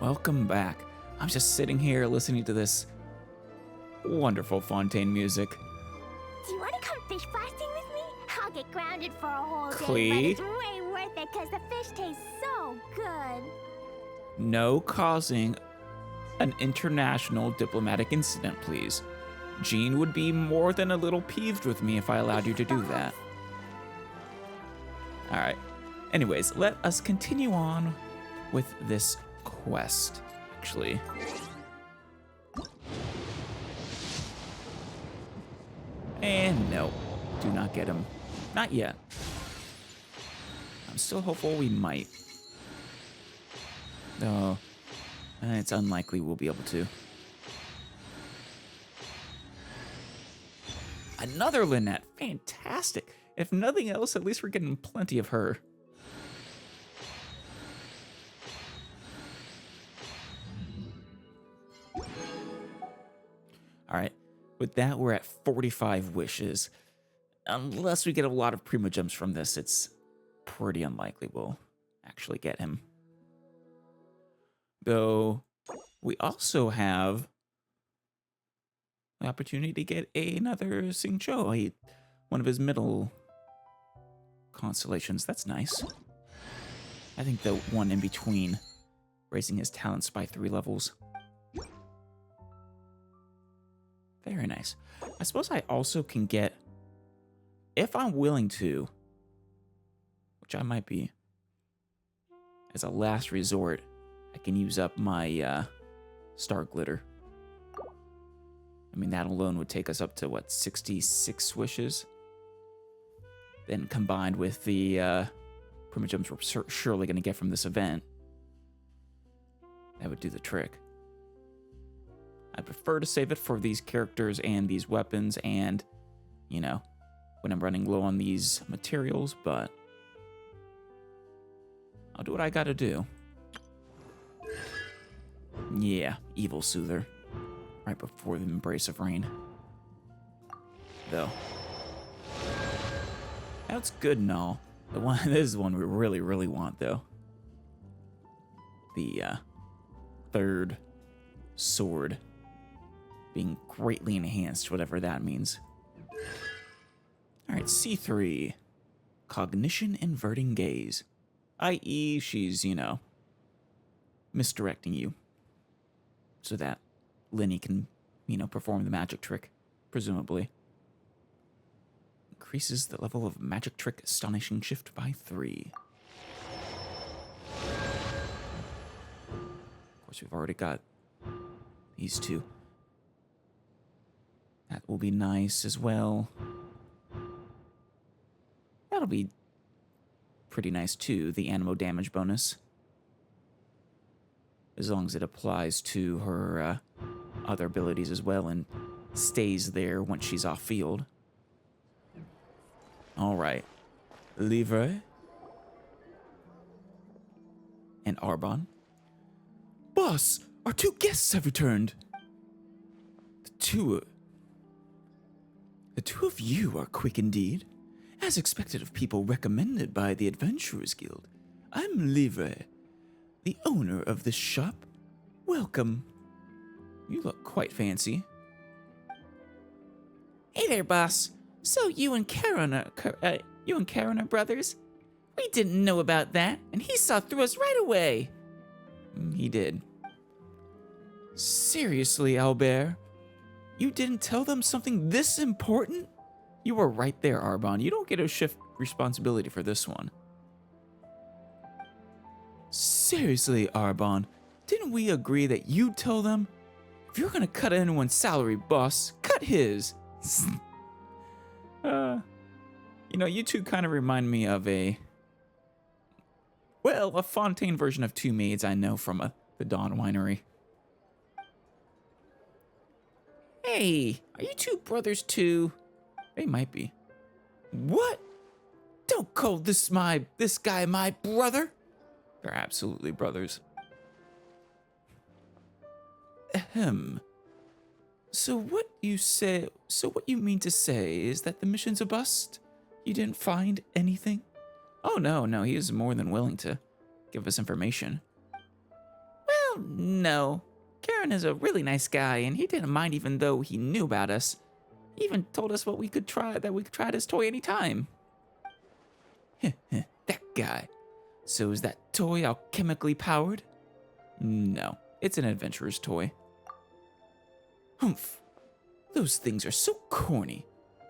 Welcome back. I'm just sitting here listening to this wonderful Fontaine music. Do you want to come fish blasting with me? I'll get grounded for a whole day, Clee? but it's way worth it because the fish taste so good. No causing an international diplomatic incident, please. Jean would be more than a little peeved with me if I allowed you to do that. Alright. Anyways, let us continue on with this quest, actually. And no, do not get him. Not yet. I'm still hopeful we might. Though, it's unlikely we'll be able to. Another Lynette. Fantastic. If nothing else, at least we're getting plenty of her. Alright. With that, we're at 45 wishes. Unless we get a lot of primo jumps from this, it's pretty unlikely we'll actually get him. Though, we also have the opportunity to get another Xingqiu, one of his middle constellations. That's nice. I think the one in between, raising his talents by 3 levels. Very nice. I suppose I also can get, if I'm willing to, which I might be, as a last resort, I can use up my star glitter. I mean, that alone would take us up to, what, 66 wishes? Then combined with the primo gems we're surely going to get from this event, that would do the trick. I prefer to save it for these characters and these weapons and, you know, when I'm running low on these materials, but I'll do what I gotta do. Yeah, Evil Soother. Right before the Embrace of Rain. Though. That's good and all. This is one we really, really want, though. The third sword being greatly enhanced, whatever that means. Alright, C3. Cognition inverting gaze. I.e., she's, you know, misdirecting you. So that Lenny can, you know, perform the magic trick, presumably. Increases the level of magic trick astonishing shift by 3. Of course, we've already got these two. That will be nice as well. That'll be pretty nice too, the animo damage bonus. As long as it applies to her other abilities as well and stays there once she's off field. Alright. Livre. And Arbon. Boss, our 2 guests have returned. The two of you are quick indeed. As expected of people recommended by the Adventurers Guild. I'm Livre, the owner of this shop. Welcome. You look quite fancy. Hey there, boss. So you and Karen are brothers? We didn't know about that, and he saw through us right away. He did. Seriously, Albert? You didn't tell them something this important? You were right there, Arbon. You don't get to shift responsibility for this one. Seriously, Arbon, didn't we agree that you'd tell them? If you're gonna cut anyone's salary, boss, cut his. You know, you two kind of remind me of a Fontaine version of 2 maids I know from the Dawn Winery. Hey, are you 2 brothers too? They might be. What? Don't call this guy my brother. They're absolutely brothers. Ahem. So what you mean to say is that the mission's a bust? You didn't find anything? Oh no, he is more than willing to give us information. Well, no. Karen is a really nice guy, and he didn't mind even though he knew about us. He even told us that we could try this toy anytime. That guy. So is that toy alchemically powered? No, it's an adventurer's toy. Humph. Those things are so corny.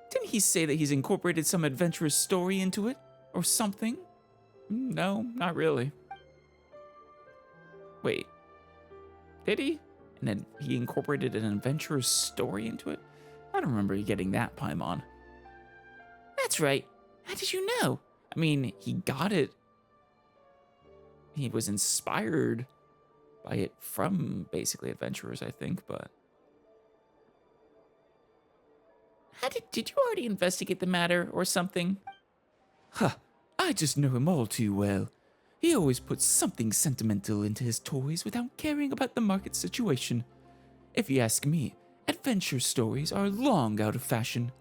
Didn't he say that he's incorporated some adventurous story into it? Or something? No, not really. Wait. Did he? And then he incorporated an adventurous story into it? I don't remember getting that, Paimon. That's right. How did you know? I mean, he got it. He was inspired by it from basically adventurers, I think, but... Did you already investigate the matter or something? Huh, I just know him all too well. He always puts something sentimental into his toys without caring about the market situation. If you ask me, adventure stories are long out of fashion.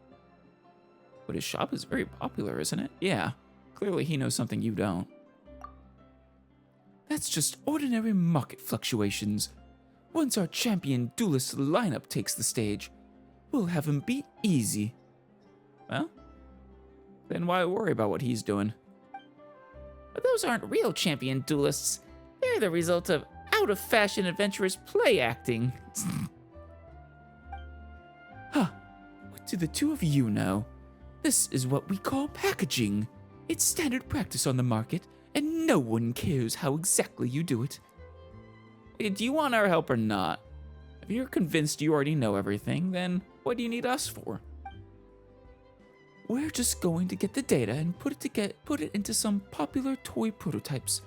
But his shop is very popular, isn't it? Yeah, clearly he knows something you don't. That's just ordinary market fluctuations. Once our champion duelist lineup takes the stage, we'll have him beat easy. Well, then why worry about what he's doing? But those aren't real champion duelists. They're the result of out-of-fashion adventurers play acting. Huh, what do the two of you know? This is what we call packaging. It's standard practice on the market, and no one cares how exactly you do it. Do you want our help or not? If you're convinced you already know everything, then what do you need us for? We're just going to get the data and put it into some popular toy prototypes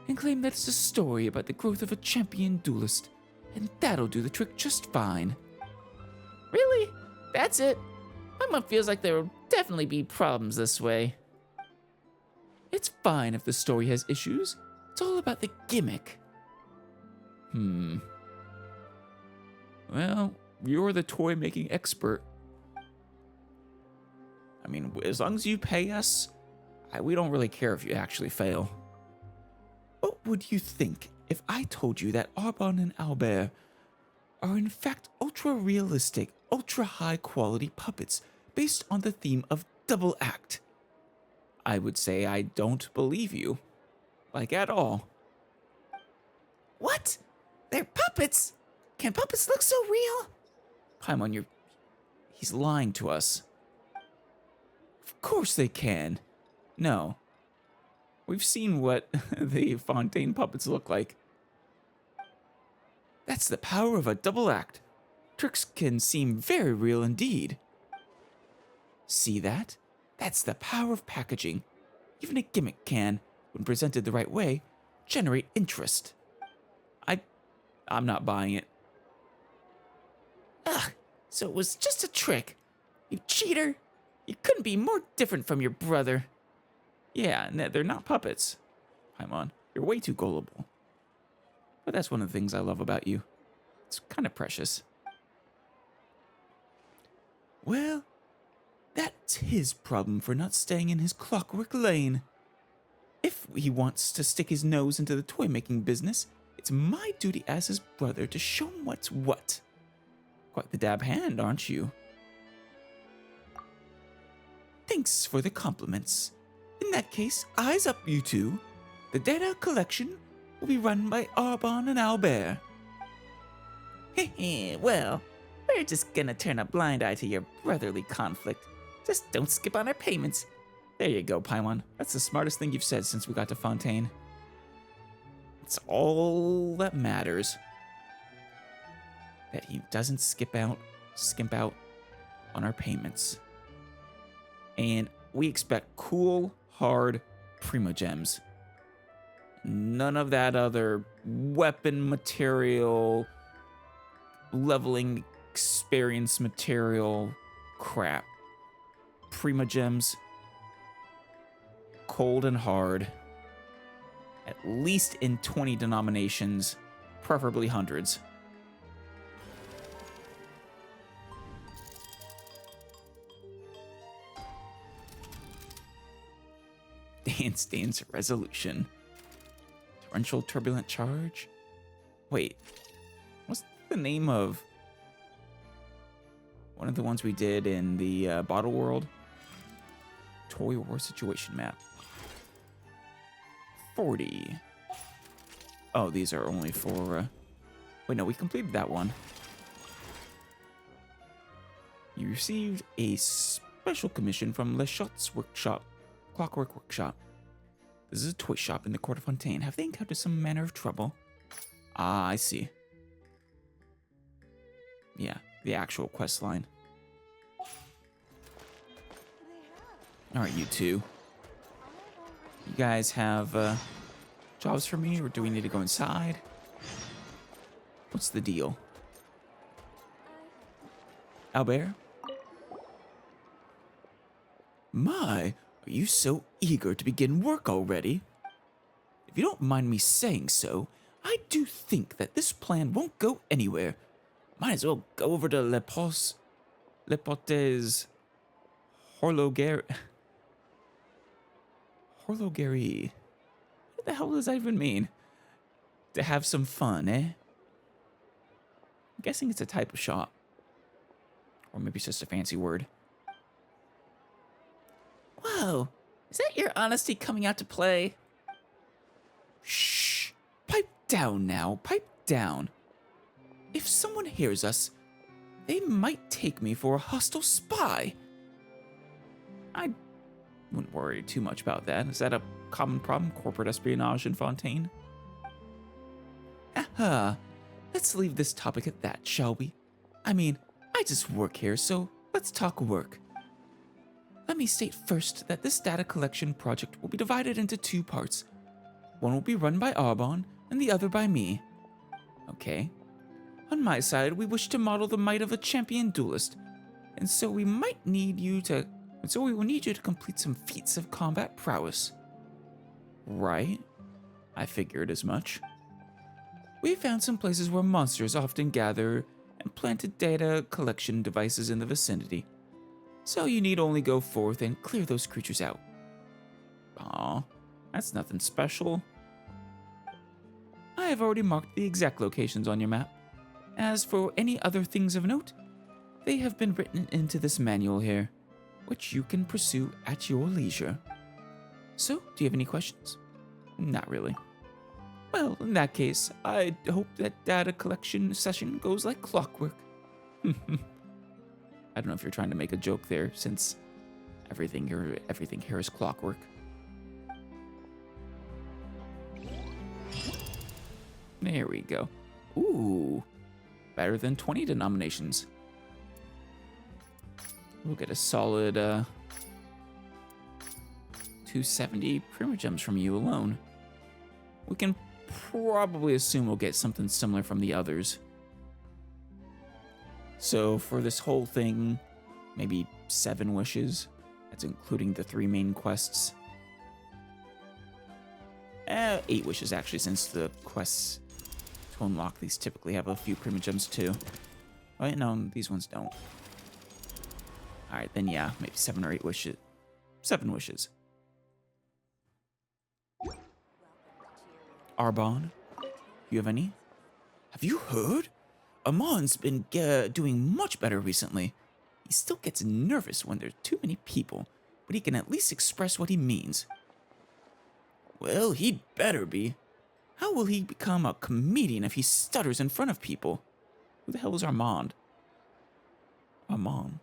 and claim that it's a story about the growth of a champion duelist, and that'll do the trick just fine. Really? That's it? Paimon feels like there will definitely be problems this way. It's fine if the story has issues. It's all about the gimmick. Well, you're the toy-making expert. I mean, as long as you pay us, we don't really care if you actually fail. What would you think if I told you that Arbonne and Albert are in fact ultra-realistic, ultra-high-quality puppets based on the theme of double act? I would say I don't believe you. Like, at all. What? They're puppets? Can puppets look so real? Paimon, he's lying to us. Of course they can. No. We've seen what the Fontaine puppets look like. That's the power of a double act. Tricks can seem very real indeed. See that? That's the power of packaging. Even a gimmick can, when presented the right way, generate interest. I'm not buying it. Ugh, so it was just a trick. You cheater. You couldn't be more different from your brother. Yeah, they're not puppets. Paimon, you're way too gullible. But that's one of the things I love about you. It's kind of precious. Well, that's his problem for not staying in his clockwork lane. If he wants to stick his nose into the toy-making business, it's my duty as his brother to show him what's what. Quite the dab hand, aren't you? Thanks for the compliments. In that case, eyes up, you two. The data collection will be run by Arbonne and Albert. Heh, well, we're just gonna turn a blind eye to your brotherly conflict. Just don't skip on our payments. There you go, Paimon. That's the smartest thing you've said since we got to Fontaine. It's all that matters. That he doesn't skimp out on our payments. And we expect cool, hard Primogems. None of that other weapon material, leveling experience material crap. Primogems, cold and hard, at least in 20 denominations, preferably hundreds. Dance Resolution. Torrential Turbulent Charge. Wait, what's the name of one of the ones we did in the Bottle World? Toy War Situation Map. 40. Oh, these are only for... Wait, no, we completed that one. You received a special commission from Le Chat's workshop, Clockwork Workshop. This is a toy shop in the Court of Fontaine. Have they encountered some manner of trouble? Ah, I see. Yeah, the actual quest line. Alright, you two. You guys have jobs for me, or do we need to go inside? What's the deal? Albert? My, are you so eager to begin work already? If you don't mind me saying so, I do think that this plan won't go anywhere. Might as well go over to Le Potes Horlogerie. What the hell does that even mean? To have some fun, eh? I'm guessing it's a type of shop. Or maybe it's just a fancy word. Whoa, is that your honesty coming out to play? Shh, pipe down now, pipe down. If someone hears us, they might take me for a hostile spy. I wouldn't worry too much about that. Is that a common problem, corporate espionage in Fontaine? Aha, let's leave this topic at that, shall we? I mean, I just work here, so let's talk work. Let me state first that this data collection project will be divided into two parts. One will be run by Arbon, and the other by me. Okay. On my side, we wish to model the might of a champion duelist, and so we will need you to complete some feats of combat prowess. Right? I figured as much. We found some places where monsters often gather and planted data collection devices in the vicinity. So you need only go forth and clear those creatures out. Aw, that's nothing special. I have already marked the exact locations on your map. As for any other things of note, they have been written into this manual here, which you can pursue at your leisure. So, do you have any questions? Not really. Well, in that case, I hope that data collection session goes like clockwork. I don't know if you're trying to make a joke there, since everything here is clockwork. There we go. Ooh, better than 20 denominations. We'll get a solid 270 primogems from you alone. We can probably assume we'll get something similar from the others. So for this whole thing, maybe 7 wishes. That's including the 3 main quests. 8 wishes actually, since the quests to unlock these typically have a few primogems too. Wait, no, these ones don't. Alright, then yeah, maybe 7 or 8 wishes. 7 wishes. Arbon, you have any? Have you heard? Amon's been doing much better recently. He still gets nervous when there's too many people, but he can at least express what he means. Well, he'd better be. How will he become a comedian if he stutters in front of people? Who the hell is Armand? Armand.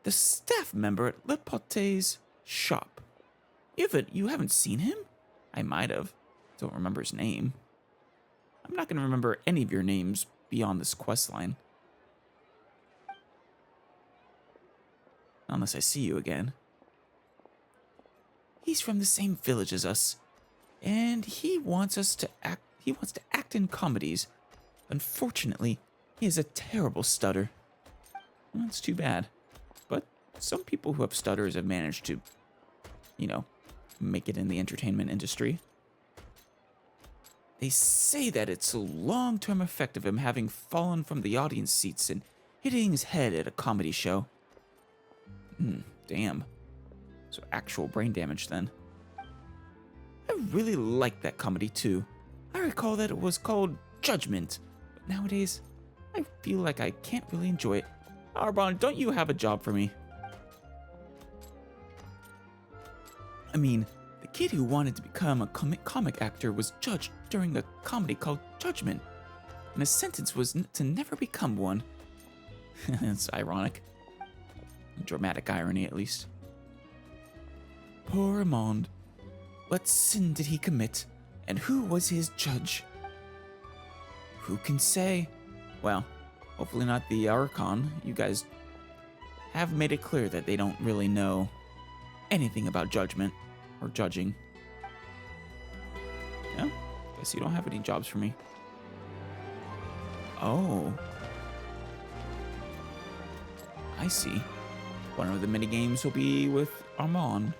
The staff member at Le Pote's shop. You haven't seen him? I might have. Don't remember his name. I'm not going to remember any of your names beyond this quest line. Unless I see you again. He's from the same village as us, and he wants to act in comedies. Unfortunately, he has a terrible stutter. Well, that's too bad. But some people who have stutters have managed to, make it in the entertainment industry. They say that it's a long-term effect of him having fallen from the audience seats and hitting his head at a comedy show. Damn. So actual brain damage then. I really like that comedy too. I recall that it was called Judgment, but nowadays, I feel like I can't really enjoy it. Arbon, don't you have a job for me? I mean, the kid who wanted to become a comic actor was judged during a comedy called Judgment, and his sentence was to never become one. It's ironic. Dramatic irony, at least. Poor Armand. What sin did he commit, and who was his judge? Who can say? Well, hopefully not the Archon. You guys have made it clear that they don't really know anything about judgment or judging. Yeah, guess you don't have any jobs for me. Oh. I see. One of the minigames will be with Armand.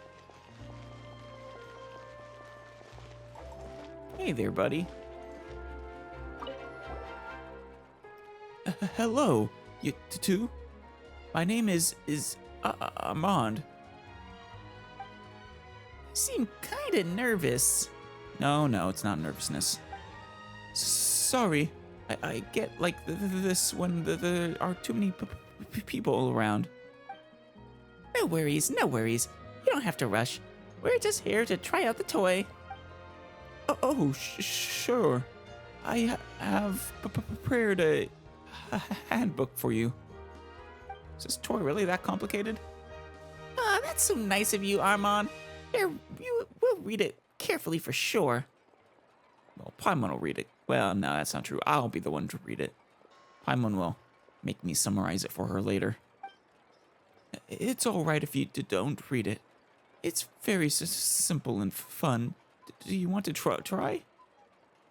Hey there, buddy. Hello, you two. My name is Armand. You seem kinda nervous. No, it's not nervousness. Sorry, I get like this when there are too many people around. No worries. You don't have to rush. We're just here to try out the toy. Sure. I have prepared a handbook for you. Is this toy really that complicated? That's so nice of you, Armand. Here, we'll read it carefully for sure. Well, Paimon will read it. Well, no, that's not true. I'll be the one to read it. Paimon will make me summarize it for her later. It's all right if you don't read it. It's very simple and fun. Do you want to try?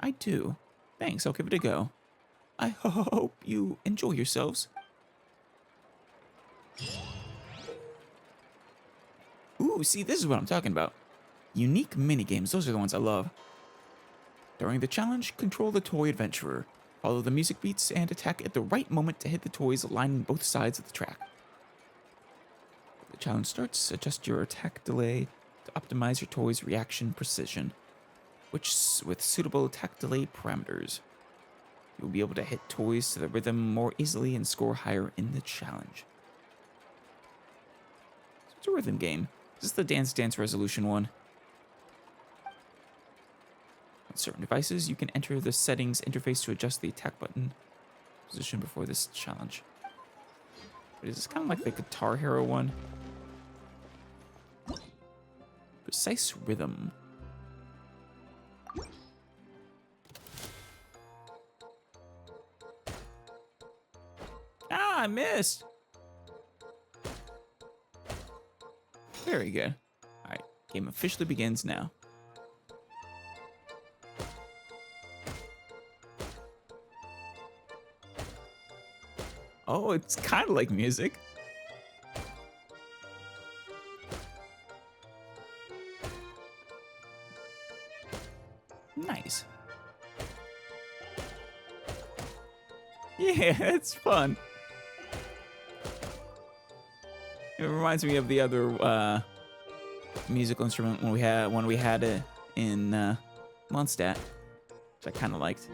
I do. Thanks, I'll give it a go. I hope you enjoy yourselves. Ooh, see, this is what I'm talking about. Unique minigames, those are the ones I love. During the challenge, control the toy adventurer. Follow the music beats and attack at the right moment to hit the toys lining both sides of the track. The challenge starts, adjust your attack delay to optimize your toy's reaction precision, which with suitable attack delay parameters. You'll be able to hit toys to the rhythm more easily and score higher in the challenge. So it's a rhythm game. Is this the Dance Resolution one? On certain devices, you can enter the settings interface to adjust the attack button position before this challenge. But is this kind of like the Guitar Hero one? Precise rhythm. Ah, I missed. Very good. All right, game officially begins now. Oh, it's kind of like music. Nice. Yeah, it's fun. It reminds me of the other musical instrument when we had it in Mondstadt, which I kind of liked.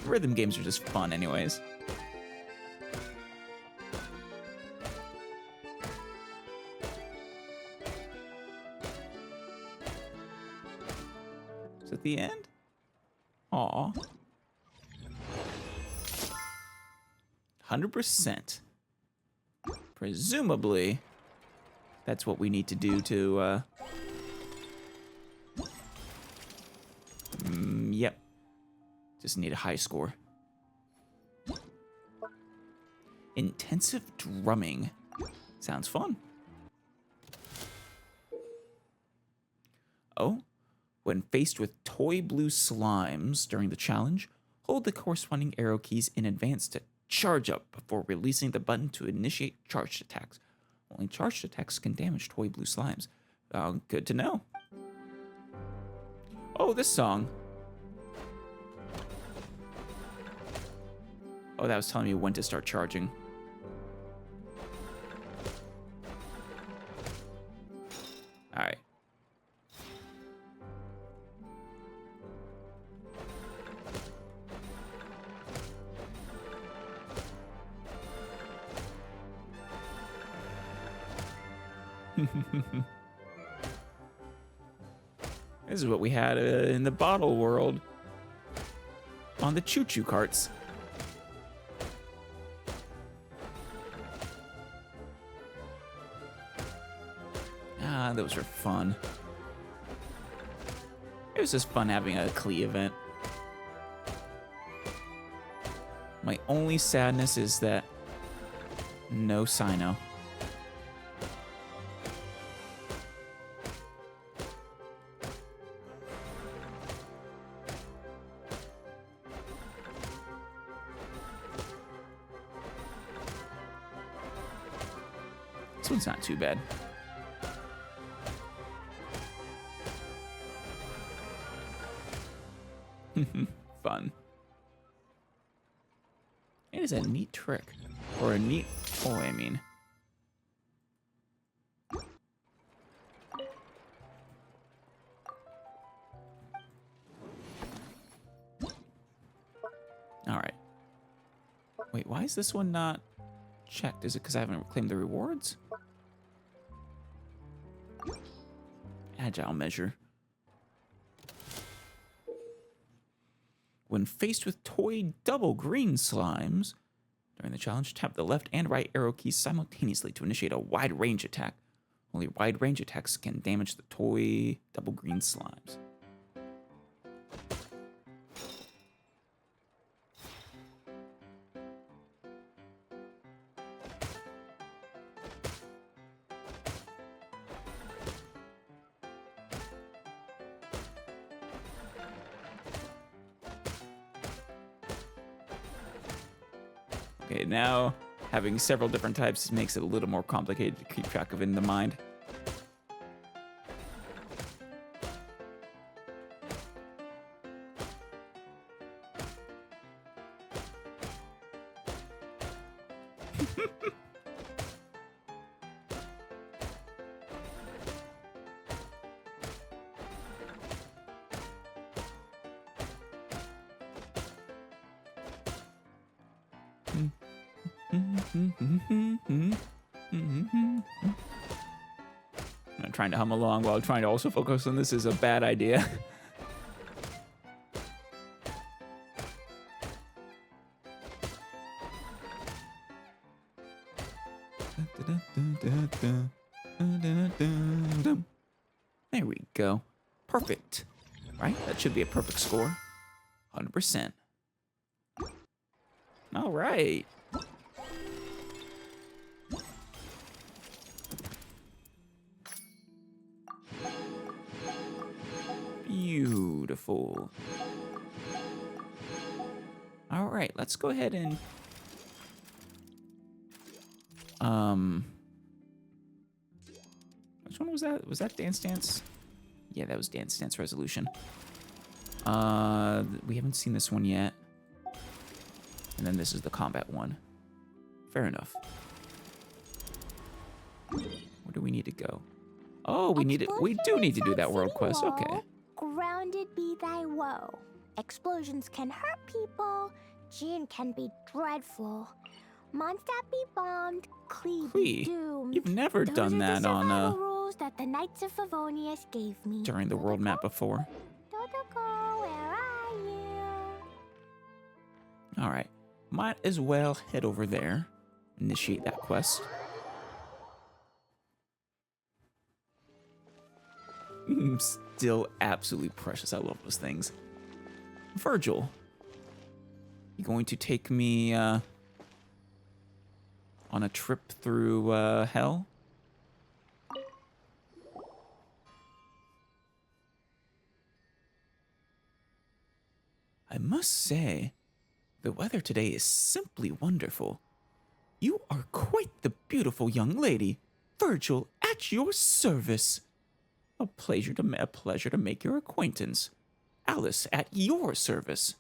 Rhythm games are just fun anyways. Is it the end? Aw. 100%. Presumably, that's what we need to do to, yep. Just need a high score. Intensive drumming. Sounds fun. Oh, when faced with toy blue slimes during the challenge, hold the corresponding arrow keys in advance to charge up before releasing the button to initiate charged attacks. Only charged attacks can damage toy blue slimes. Good to know. Oh, this song. Oh, that was telling me when to start charging. All right. This is what we had in the bottle world on the choo-choo carts. Ah, those are fun. It was just fun having a Klee event. My only sadness is that no Sino. This one's not too bad. Fun. It is a neat trick. Or a neat toy, I mean. Alright. Wait, why is this one not checked? Is it because I haven't claimed the rewards? Agile measure. When faced with toy double green slimes, during the challenge, tap the left and right arrow keys simultaneously to initiate a wide range attack. Only wide range attacks can damage the toy double green slimes. Okay, now having several different types makes it a little more complicated to keep track of in the mind. Trying to hum along while trying to also focus on this is a bad idea. There we go. Perfect. Right? That should be a perfect score. 100%. All right. Beautiful. All right, let's go ahead and which one was that? Was that Dance Dance? Yeah, that was Dance Dance Resolution. We haven't seen this one yet. And then this is the combat one. Fair enough. Where do we need to go? Oh, we do need to do that world quest. Okay. Grounded be thy woe. Explosions can hurt people. Gin can be dreadful. Mondstadt be bombed. Klee be doomed. You've never done that on rules that the Knights of Favonius gave me. During the world map before. Dodoko, where are you? All right. Might as well head over there. Initiate that quest. Still absolutely precious. I love those things. Virgil, you going to take me on a trip through hell? I must say, the weather today is simply wonderful. You are quite the beautiful young lady. Virgil, at your service. A pleasure to make your acquaintance. Alice, at your service.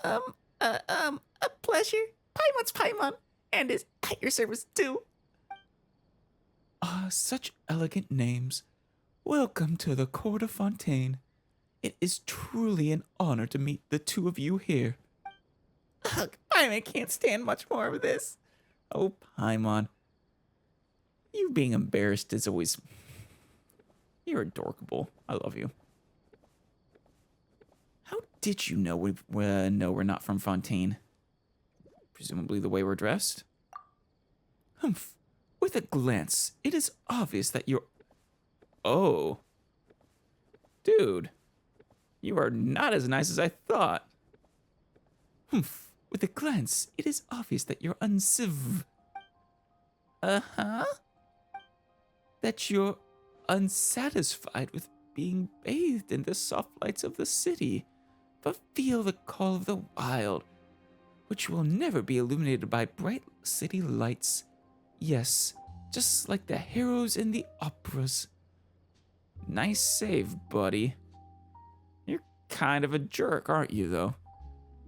A pleasure. Paimon's Paimon, and is at your service too. Ah, such elegant names. Welcome to the Court of Fontaine. It is truly an honor to meet the two of you here. Ugh, Paimon can't stand much more of this. Oh, Paimon. You being embarrassed is always... You're adorable. I love you. How did you know we're not from Fontaine? Presumably the way we're dressed? Humph. With a glance, it is obvious that you're... Oh. Dude. You are not as nice as I thought. Humph. With a glance, it is obvious that you're unciv... Uh-huh? That you're unsatisfied with being bathed in the soft lights of the city, but feel the call of the wild, which will never be illuminated by bright city lights. Yes, just like the heroes in the operas. Nice save, buddy. You're kind of a jerk, aren't you, though?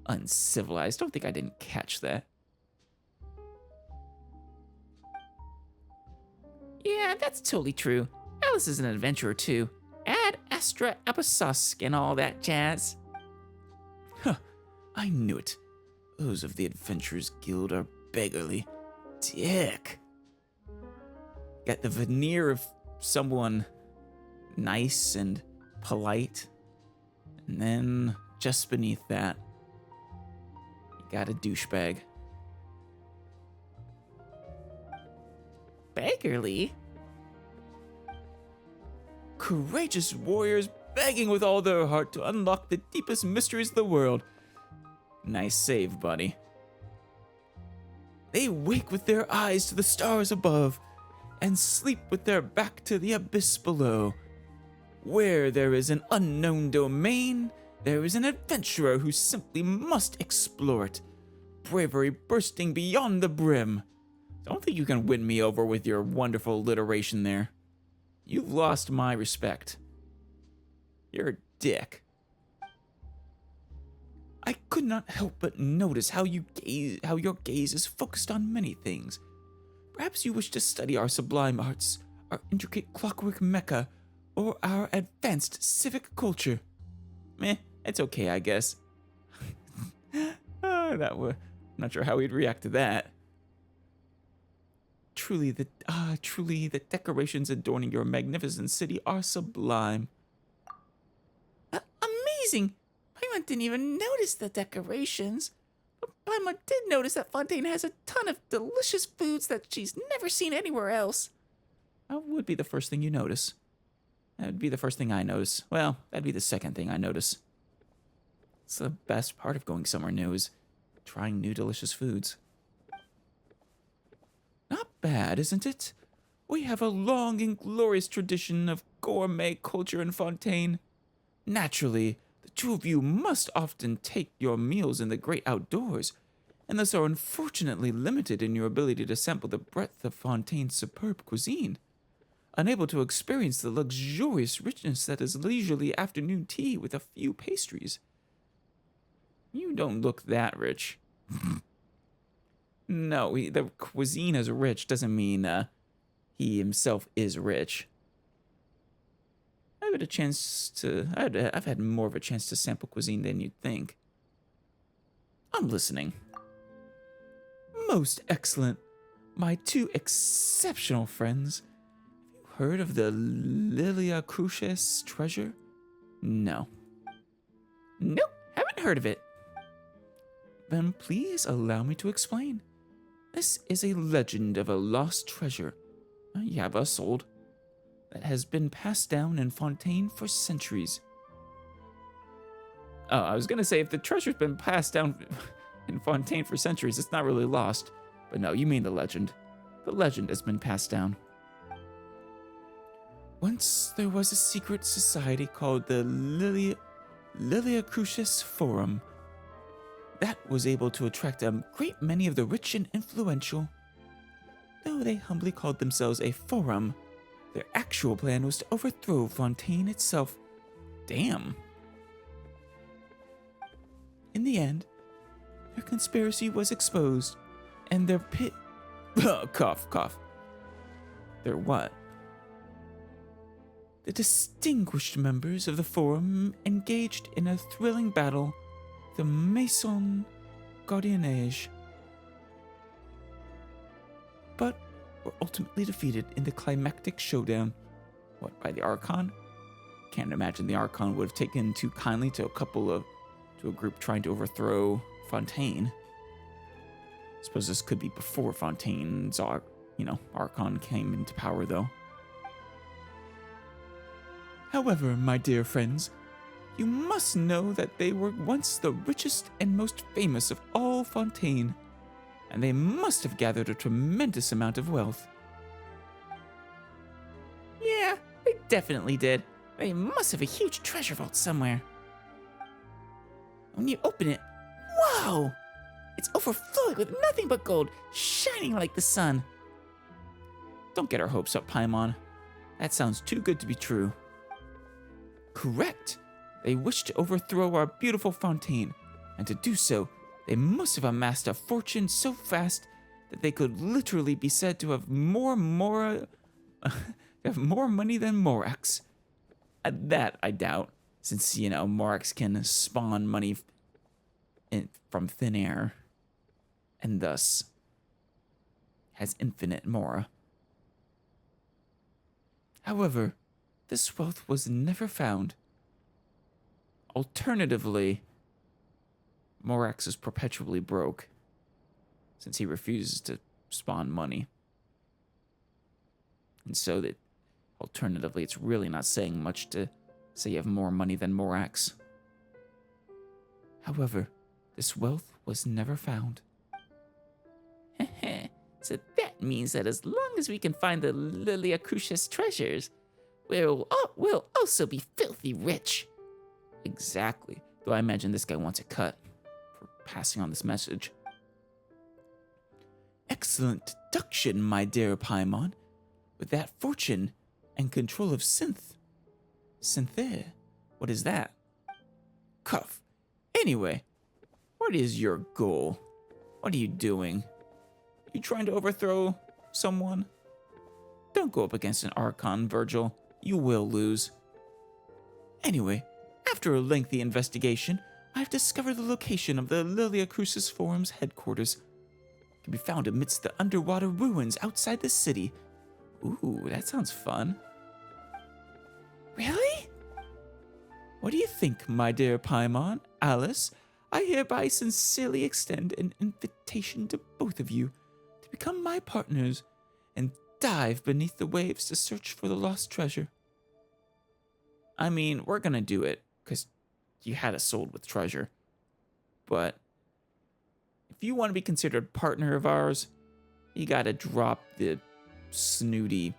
Uncivilized. Don't think I didn't catch that. Yeah, that's totally true. Alice is an adventurer, too. Ad astra apososk and all that jazz. Huh, I knew it. Those of the Adventurers Guild are beggarly. Dick. Got the veneer of someone nice and polite. And then, just beneath that, you got a douchebag. Beggarly? Courageous warriors begging with all their heart to unlock the deepest mysteries of the world. Nice save, buddy. They wake with their eyes to the stars above and sleep with their back to the abyss below. Where there is an unknown domain, there is an adventurer who simply must explore it. Bravery bursting beyond the brim. Don't think you can win me over with your wonderful alliteration there. You've lost my respect. You're a dick. I could not help but notice how your gaze is focused on many things. Perhaps you wish to study our sublime arts, our intricate clockwork mecha, or our advanced civic culture. Meh, it's okay, I guess. I'm not sure how we'd react to that. Truly, the decorations adorning your magnificent city are sublime. Amazing! Paimon didn't even notice the decorations. But Paimon did notice that Fontaine has a ton of delicious foods that she's never seen anywhere else. That would be the first thing you notice. That would be the first thing I notice. Well, that'd be the second thing I notice. It's the best part of going somewhere new is trying new delicious foods. Not bad, isn't it? We have a long and glorious tradition of gourmet culture in Fontaine. Naturally, the two of you must often take your meals in the great outdoors, and thus are unfortunately limited in your ability to sample the breadth of Fontaine's superb cuisine. Unable to experience the luxurious richness that is leisurely afternoon tea with a few pastries. You don't look that rich. No, the cuisine is rich doesn't mean he himself is rich. I've had more of a chance to sample cuisine than you'd think. I'm listening. Most excellent. My two exceptional friends. Have you heard of the Lilia Cruces treasure? No. Nope, haven't heard of it. Then please allow me to explain. This is a legend of a lost treasure. You have us sold. That has been passed down in Fontaine for centuries. Oh, I was gonna say, if the treasure's been passed down in Fontaine for centuries, it's not really lost. But no, you mean the legend. The legend has been passed down. Once there was a secret society called the Lilia Crucis Forum. That was able to attract a great many of the rich and influential. Though they humbly called themselves a forum, their actual plan was to overthrow Fontaine itself. Damn. In the end, their conspiracy was exposed, and their cough, cough. Their what? The distinguished members of the forum engaged in a thrilling battle, the Maison Gardiennage. But were ultimately defeated in the climactic showdown. What, by the Archon? Can't imagine the Archon would have taken too kindly to a group trying to overthrow Fontaine. Suppose this could be before Fontaine's, Archon came into power, though. However, my dear friends, you must know that they were once the richest and most famous of all Fontaine, and they must have gathered a tremendous amount of wealth. Yeah, they definitely did. They must have a huge treasure vault somewhere. When you open it, whoa! It's overflowing with nothing but gold, shining like the sun. Don't get our hopes up, Paimon. That sounds too good to be true. Correct. They wish to overthrow our beautiful Fontaine, and to do so, they must have amassed a fortune so fast that they could literally be said to have more money than Morax. That I doubt, since, Morax can spawn money from thin air, and thus has infinite mora. However, this wealth was never found. Alternatively, Morax is perpetually broke, since he refuses to spawn money. And so that, alternatively, it's really not saying much to say you have more money than Morax. However, this wealth was never found. So that means that as long as we can find the Lilia Crucius treasures, we'll also be filthy rich. Exactly. Though I imagine this guy wants a cut for passing on this message. Excellent deduction, my dear Paimon. With that fortune and control of Synthé. What is that? Cuff. Anyway, what is your goal? What are you doing? You trying to overthrow someone? Don't go up against an Archon, Virgil. You will lose. Anyway, after a lengthy investigation, I have discovered the location of the Lilia Crucis Forum's headquarters. It can be found amidst the underwater ruins outside the city. Ooh, that sounds fun. Really? What do you think, my dear Paimon? Alice, I hereby sincerely extend an invitation to both of you to become my partners and dive beneath the waves to search for the lost treasure. I mean, we're gonna do it, because you had us sold with treasure. But if you want to be considered partner of ours, you gotta drop the snooty,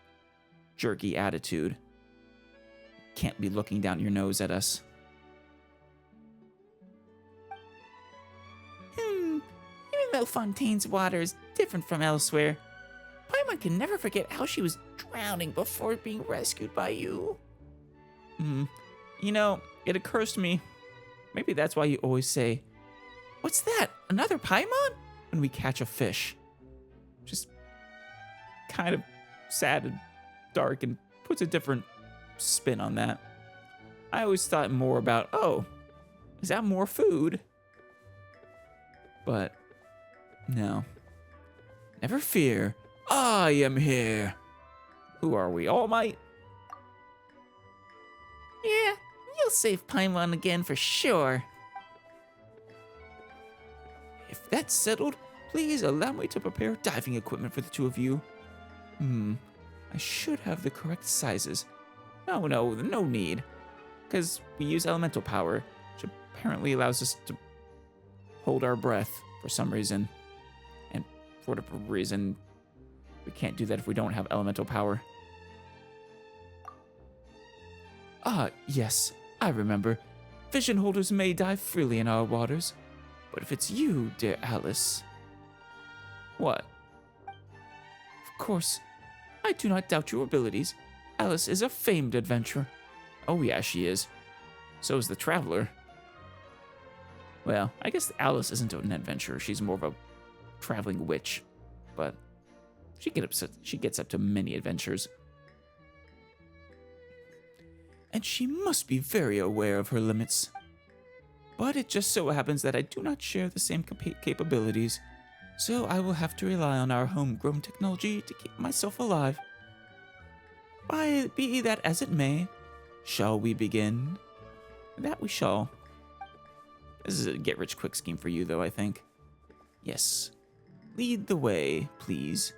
jerky attitude. Can't be looking down your nose at us. Even though Fontaine's water is different from elsewhere, Paimon can never forget how she was drowning before being rescued by you. It occurs to me, maybe that's why you always say, "What's that? Another Paimon?" when we catch a fish. Just kind of sad and dark and puts a different spin on that. I always thought more about, oh, is that more food? But no. Never fear, I am here. Who are we, All Might? Yeah, you'll save Paimon again for sure. If that's settled, please allow me to prepare diving equipment for the two of you. I should have the correct sizes. No need. Because we use elemental power, which apparently allows us to hold our breath for some reason. And for whatever reason, we can't do that if we don't have elemental power. Ah, yes, I remember. Vision holders may dive freely in our waters. But if it's you, dear Alice... What? Of course, I do not doubt your abilities. Alice is a famed adventurer. Oh yeah, she is. So is the Traveler. Well, I guess Alice isn't an adventurer. She's more of a traveling witch. But she gets up to many adventures. And she must be very aware of her limits. But it just so happens that I do not share the same capabilities. So I will have to rely on our homegrown technology to keep myself alive. Be that as it may, shall we begin? That we shall. This is a get-rich-quick scheme for you, though, I think. Yes. Lead the way, please.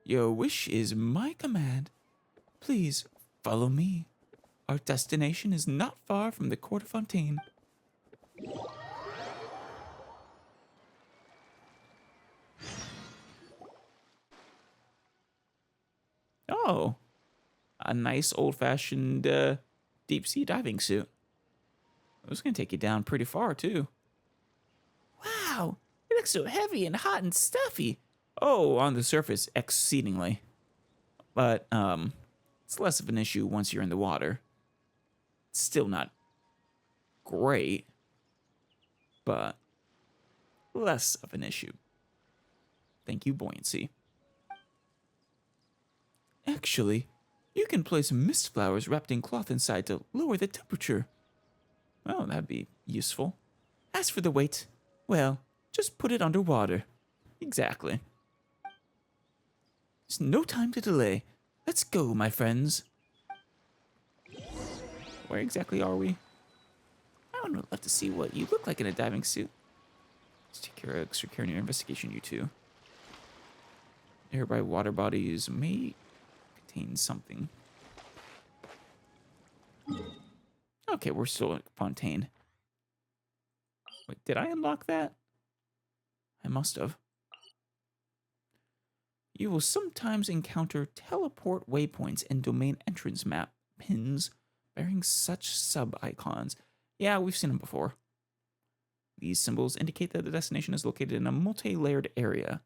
Your wish is my command. Please, follow me. Our destination is not far from the Court of Fontaine. Oh, a nice old-fashioned deep-sea diving suit. It was going to take you down pretty far, too. Wow, it looks so heavy and hot and stuffy. Oh, on the surface, exceedingly. But, it's less of an issue once you're in the water. It's still not great, but less of an issue. Thank you, buoyancy. Actually, you can place mist flowers wrapped in cloth inside to lower the temperature. Oh, that'd be useful. As for the weight, well, just put it underwater. Exactly. There's no time to delay. Let's go, my friends. Where exactly are we? I would love to see what you look like in a diving suit. Let's take your extra care in your investigation, you two. Nearby water bodies may contain something. Okay, we're still at Fontaine. Wait, did I unlock that? I must have. You will sometimes encounter teleport waypoints and domain entrance map pins bearing such sub-icons. Yeah, we've seen them before. These symbols indicate that the destination is located in a multi-layered area.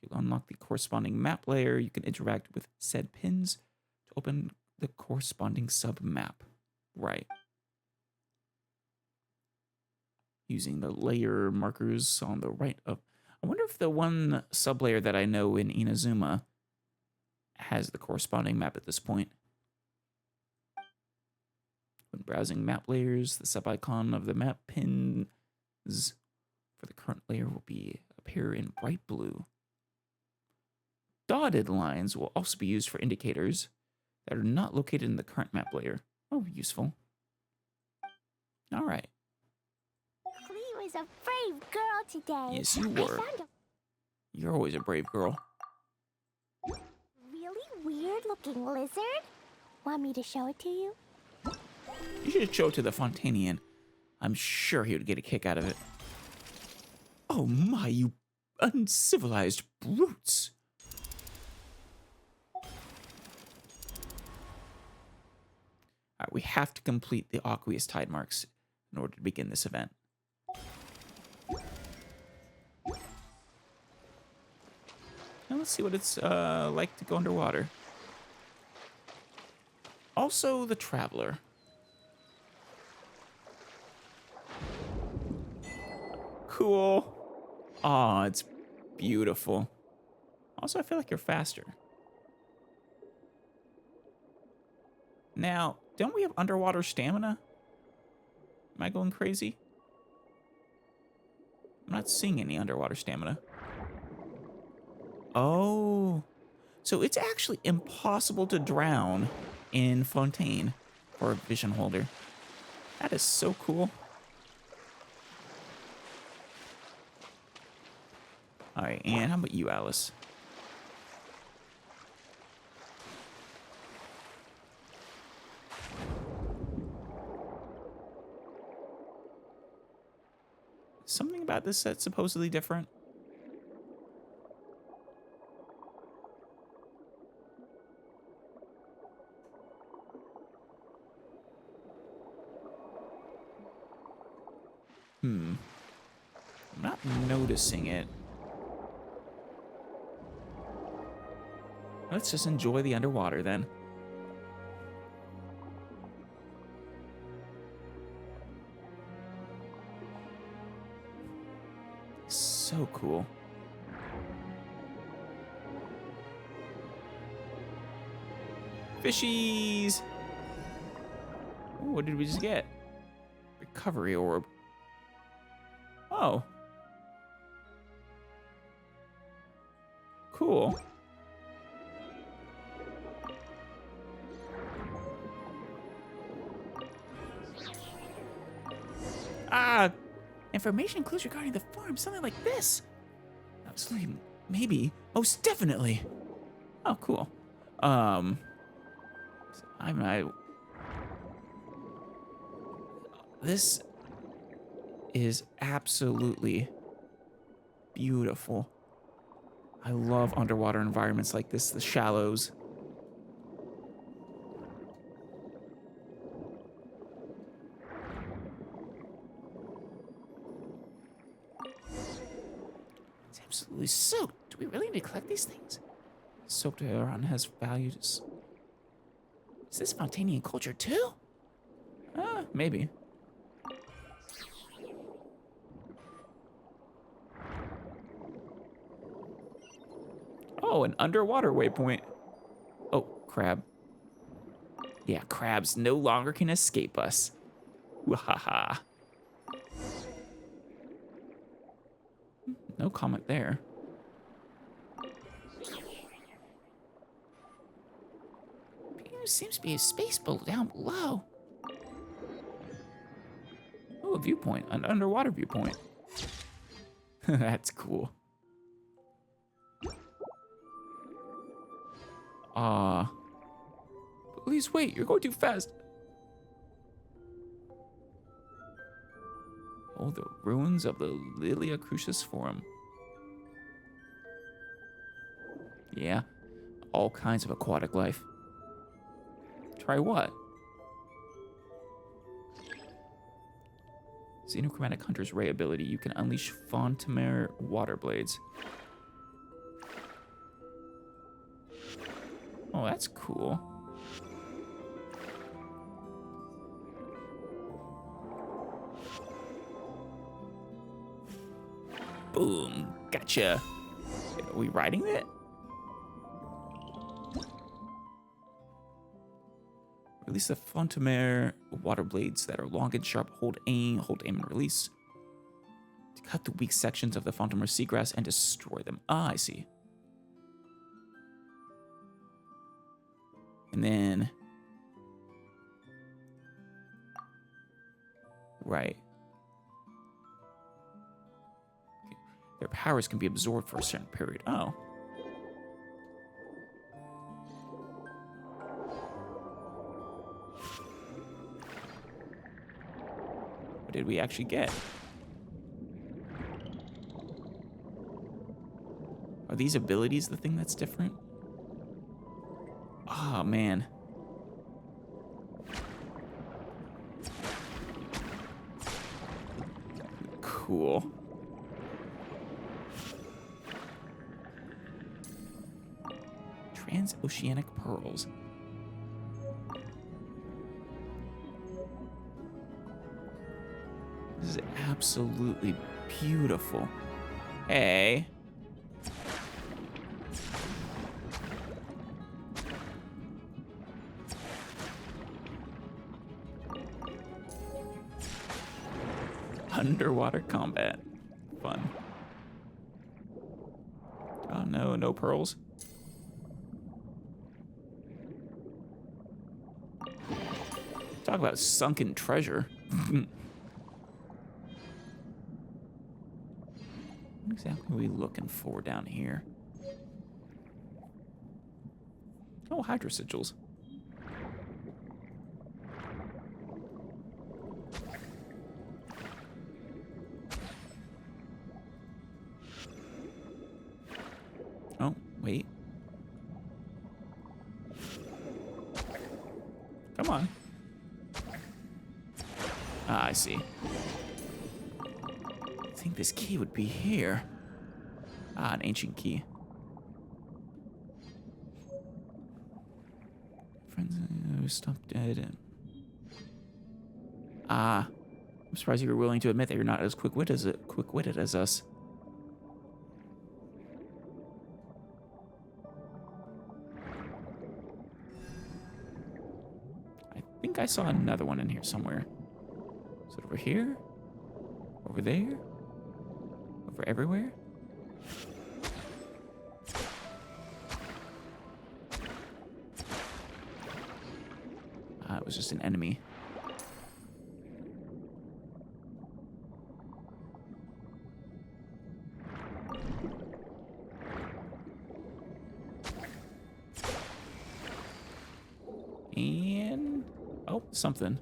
To unlock the corresponding map layer, you can interact with said pins to open the corresponding sub-map. Right. Using the layer markers on the right of... I wonder if the one sub-layer that I know in Inazuma has the corresponding map at this point. When browsing map layers, the sub-icon of the map pins for the current layer will appear in bright blue. Dotted lines will also be used for indicators that are not located in the current map layer. Oh, useful. All right. Cleo is a brave girl today. Yes, you were. You're always a brave girl. Really weird-looking lizard. Want me to show it to you? You should show it to the Fontainian. I'm sure he would get a kick out of it. Oh my, you uncivilized brutes. Alright, we have to complete the aqueous tide marks in order to begin this event. Now let's see what it's like to go underwater. Also, the Traveler. Cool. Aw, it's beautiful. Also, I feel like you're faster. Now, don't we have underwater stamina? Am I going crazy? I'm not seeing any underwater stamina. Oh. So it's actually impossible to drown in Fontaine for a vision holder. That is so cool. Alright, and how about you, Alice? Something about this that's supposedly different. I'm not noticing it. Let's just enjoy the underwater then. So cool. Fishies! Ooh, what did we just get? Recovery orb. Oh. Cool. Ah, information clues regarding the farm, something like this. Absolutely, maybe, most definitely. Oh, cool. This is absolutely beautiful. I love underwater environments like this, the shallows. It's absolutely soaked. Do we really need to collect these things? Soaked around has values. Is this Fontanian culture too? Maybe. Oh, an underwater waypoint. Oh, crab. Yeah, crabs no longer can escape us. Wahaha. No comment there. There seems to be a space boat down below. Oh, a viewpoint, an underwater viewpoint. That's cool. Please wait, you're going too fast. Oh, the ruins of the Lilia Crucis Forum. Yeah, all kinds of aquatic life. Try what? Xenochromatic Hunter's Ray ability. You can unleash Fontamare water blades. Oh, that's cool. Boom. Gotcha. Are we riding it? Release the Fontamare water blades that are long and sharp. Hold aim and release. To cut the weak sections of the Fontamare seagrass and destroy them. Ah, I see. And then... Right. Their powers can be absorbed for a certain period. Oh. What did we actually get? Are these abilities the thing that's different? Oh, man. Cool. Transoceanic pearls. This is absolutely beautiful. Hey. Underwater combat. Fun. Oh no, no pearls. Talk about sunken treasure. What exactly are we looking for down here? Oh, hydro sigils. Oh, wait. Come on. Ah, I see. I think this key would be here. Ah, an ancient key. Friends who stopped dead. Ah, I'm surprised you were willing to admit that you're not as quick-witted as us. I think I saw another one in here somewhere. Is it over here? Over there? For everywhere? Ah, it was just an enemy. And... oh, something.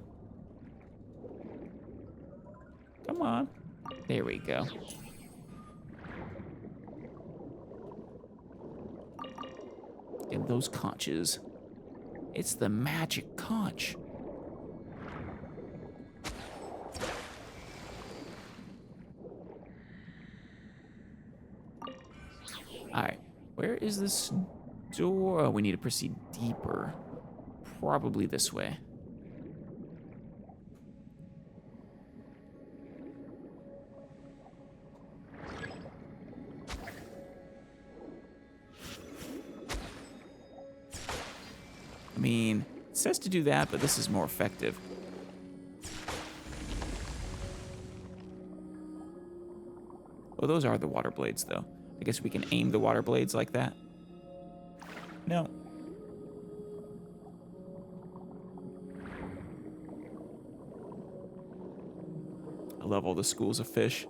Come on. There we go. And those conches. It's the magic conch. Alright, where is this door? Oh, we need to proceed deeper. Probably this way. I mean, it says to do that, but this is more effective. Oh, those are the water blades, though. I guess we can aim the water blades like that. No. I love all the schools of fish.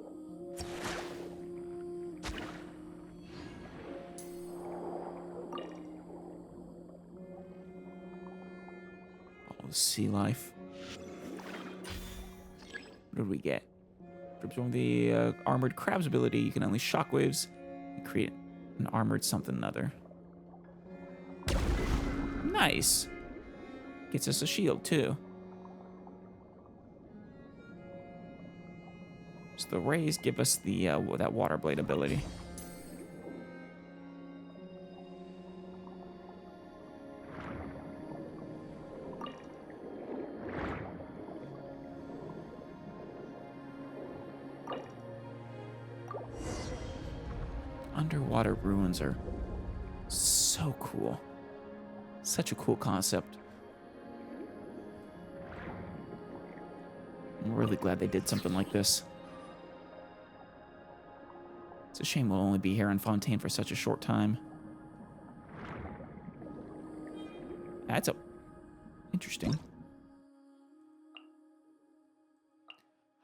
Sea life. What did we get? From the armored crab's ability, you can unleash shockwaves and create an armored something another. Nice. Gets us a shield too. So the rays give us the that water blade ability. Underwater ruins are so cool. Such a cool concept. I'm really glad they did something like this. It's a shame we'll only be here in Fontaine for such a short time. That's interesting.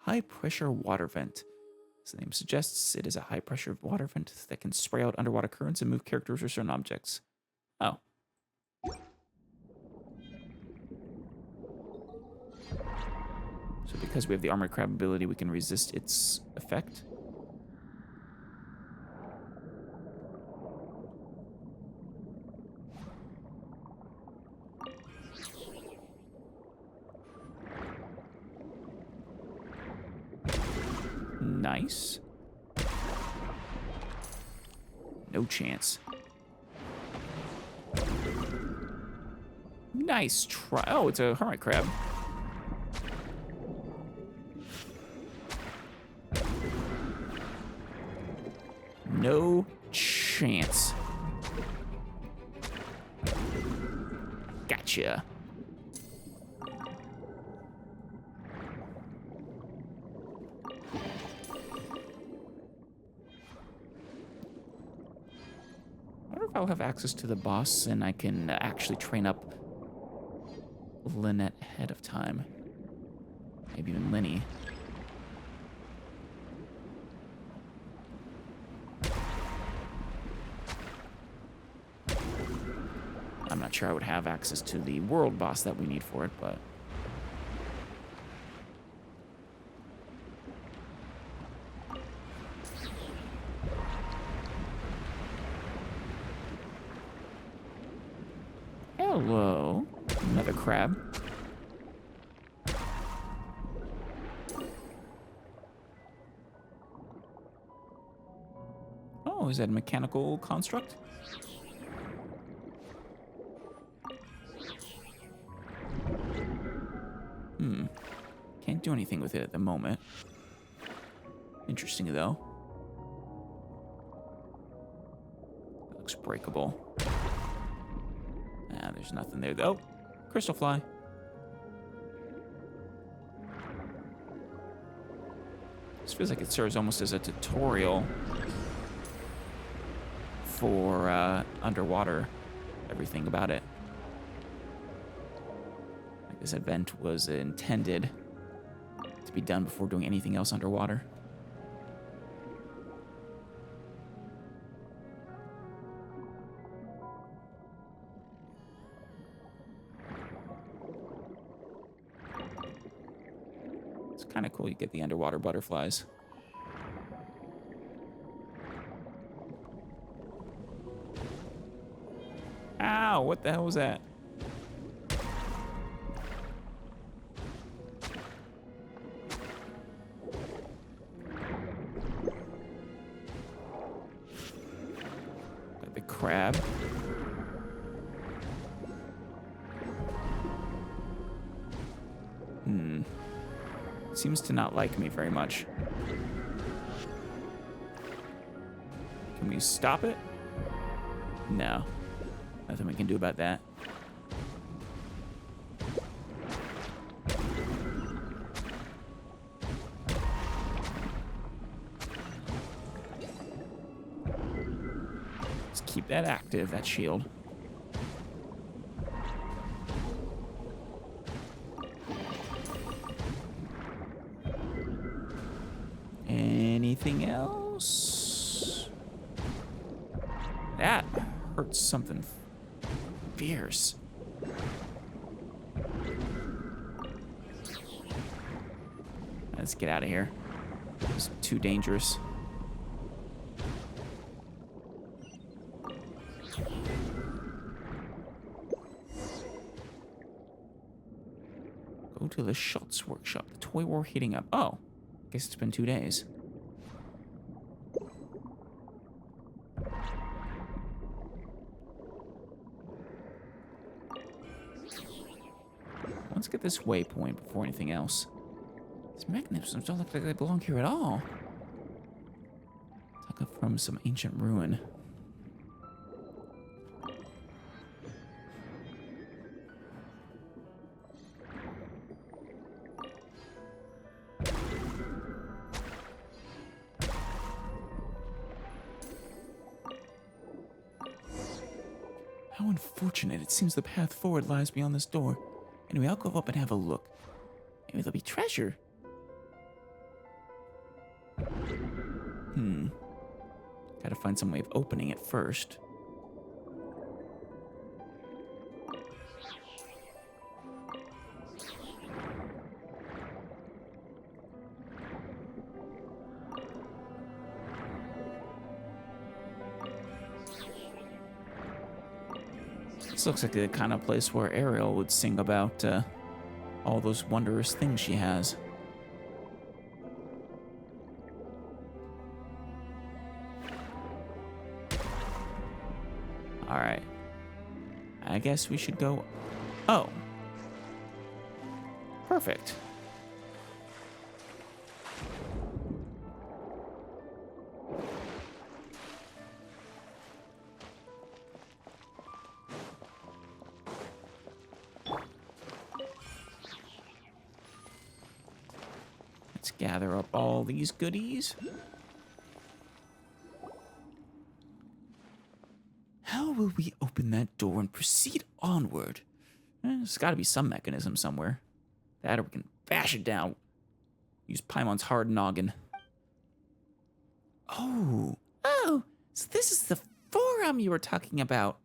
High pressure water vent. As the name suggests, it is a high-pressure water vent that can spray out underwater currents and move characters or certain objects. Oh. So because we have the armored crab ability, we can resist its effect. Nice. No chance. Nice try. Oh, it's a hermit crab. No chance. Gotcha. I'll have access to the boss and I can actually train up Lynette ahead of time. Maybe even Linny. I'm not sure I would have access to the world boss that we need for it, but... Hello. Another crab. Oh, is that a mechanical construct? Can't do anything with it at the moment. Interesting, though. It looks breakable. Ah, there's nothing there, though. Crystal fly. This feels like it serves almost as a tutorial for underwater, everything about it. Like this event was intended to be done before doing anything else underwater. It's kind of cool you get the underwater butterflies. Ow, what the hell was that? Got the crab. Seems to not like me very much. Can we stop it? No. Nothing we can do about that. Let's keep that active, that shield. Anything else? That hurts something fierce. Let's get out of here. It's too dangerous. Go to the Schultz workshop. The toy war heating up. Oh, guess it's been 2 days. Let's get this waypoint before anything else. These mechanisms don't look like they belong here at all. Dug up from some ancient ruin. How unfortunate. It seems the path forward lies beyond this door. Anyway, I'll go up and have a look. Maybe there'll be treasure. Gotta find some way of opening it first. This looks like the kind of place where Ariel would sing about all those wondrous things she has. All right. I guess we should go. Oh. Perfect. Let's gather up all these goodies. How will we open that door and proceed onward? There's got to be some mechanism somewhere. That or we can bash it down. Use Paimon's hard noggin. Oh, so this is the forum you were talking about.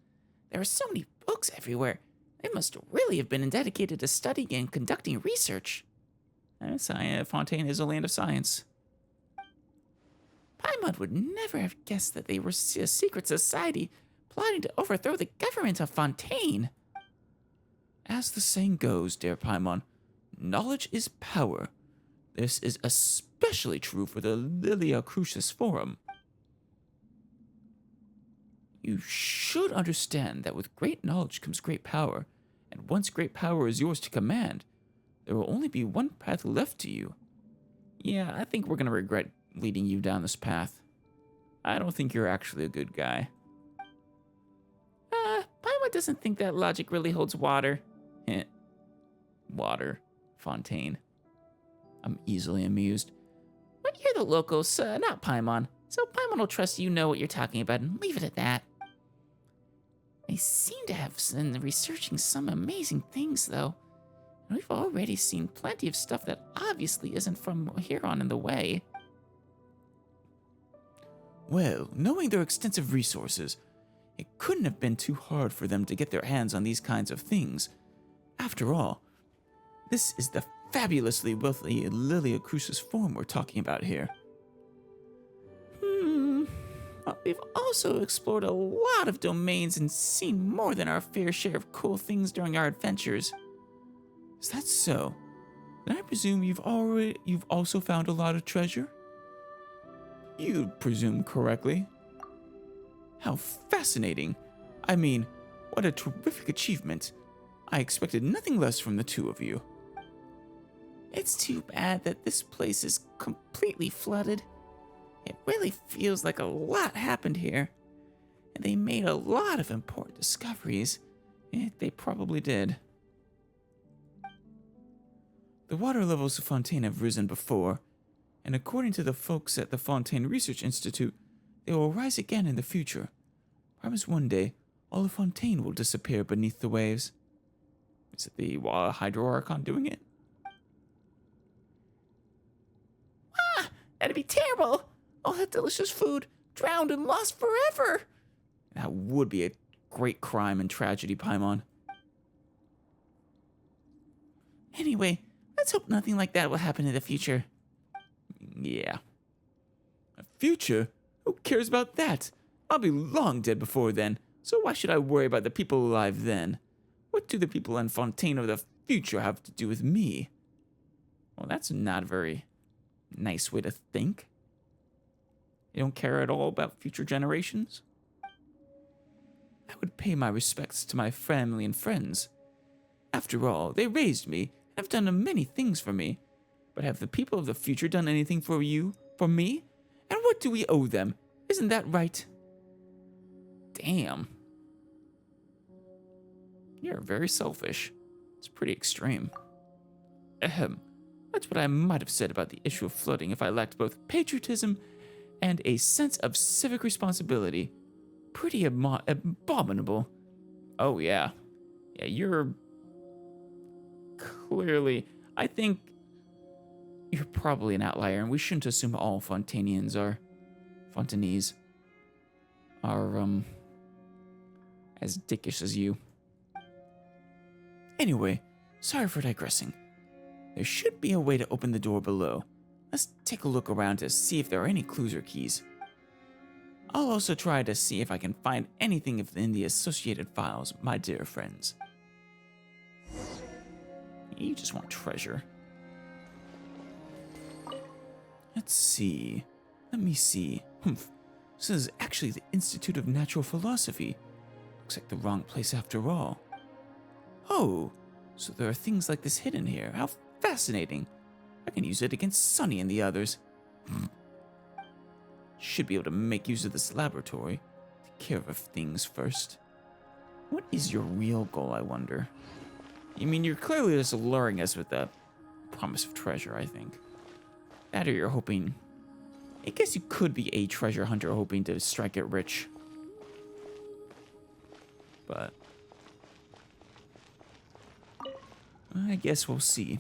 There are so many books everywhere. They must really have been dedicated to studying and conducting research. Fontaine is a land of science. Paimon would never have guessed that they were a secret society plotting to overthrow the government of Fontaine. As the saying goes, dear Paimon, knowledge is power. This is especially true for the Lilia Crucis Forum. You should understand that with great knowledge comes great power, and once great power is yours to command, there will only be one path left to you. Yeah, I think we're going to regret leading you down this path. I don't think you're actually a good guy. Paimon doesn't think that logic really holds water. Water. Fontaine. I'm easily amused. Wait But you're the locals, not Paimon. So Paimon will trust you know what you're talking about and leave it at that. They seem to have been researching some amazing things, though. And we've already seen plenty of stuff that obviously isn't from here on in the way. Well, knowing their extensive resources, it couldn't have been too hard for them to get their hands on these kinds of things. After all, this is the fabulously wealthy Lilia Crucis form we're talking about here. But we've also explored a lot of domains and seen more than our fair share of cool things during our adventures. Is that so? Then I presume you've also found a lot of treasure? You'd presume correctly. How fascinating. I mean, what a terrific achievement. I expected nothing less from the two of you. It's too bad that this place is completely flooded. It really feels like a lot happened here. And they made a lot of important discoveries. They probably did. The water levels of Fontaine have risen before, and according to the folks at the Fontaine Research Institute, they will rise again in the future. Promise one day, all of Fontaine will disappear beneath the waves. Is it the Hydro Archon doing it? Ah, that'd be terrible! All that delicious food drowned and lost forever! That would be a great crime and tragedy, Paimon. Anyway, let's hope nothing like that will happen in the future. Yeah. A future? Who cares about that? I'll be long dead before then, so why should I worry about the people alive then? What do the people in Fontaine of the future have to do with me? Well, that's not a very nice way to think. You don't care at all about future generations? I would pay my respects to my family and friends. After all, they raised me and have done many things for me. But have the people of the future done anything for you, for me? And what do we owe them? Isn't that right? Damn. You're very selfish. It's pretty extreme. Ahem. That's what I might have said about the issue of flooding if I lacked both patriotism and a sense of civic responsibility. Pretty abominable. Oh, yeah. Yeah, you're clearly... I think you're probably an outlier, and we shouldn't assume all Fontainese are as dickish as you. Anyway, sorry for digressing. There should be a way to open the door below. Let's take a look around to see if there are any clues or keys. I'll also try to see if I can find anything in the associated files, my dear friends. You just want treasure. Let's see. Let me see. Humph. This is actually the Institute of Natural Philosophy. Looks like the wrong place after all. Oh, so there are things like this hidden here. How fascinating. I can use it against Sunny and the others. Should be able to make use of this laboratory. Take care of things first. What is your real goal, I wonder? You mean you're clearly just luring us with the promise of treasure, I think. That or you're hoping... I guess you could be a treasure hunter hoping to strike it rich. But... I guess we'll see.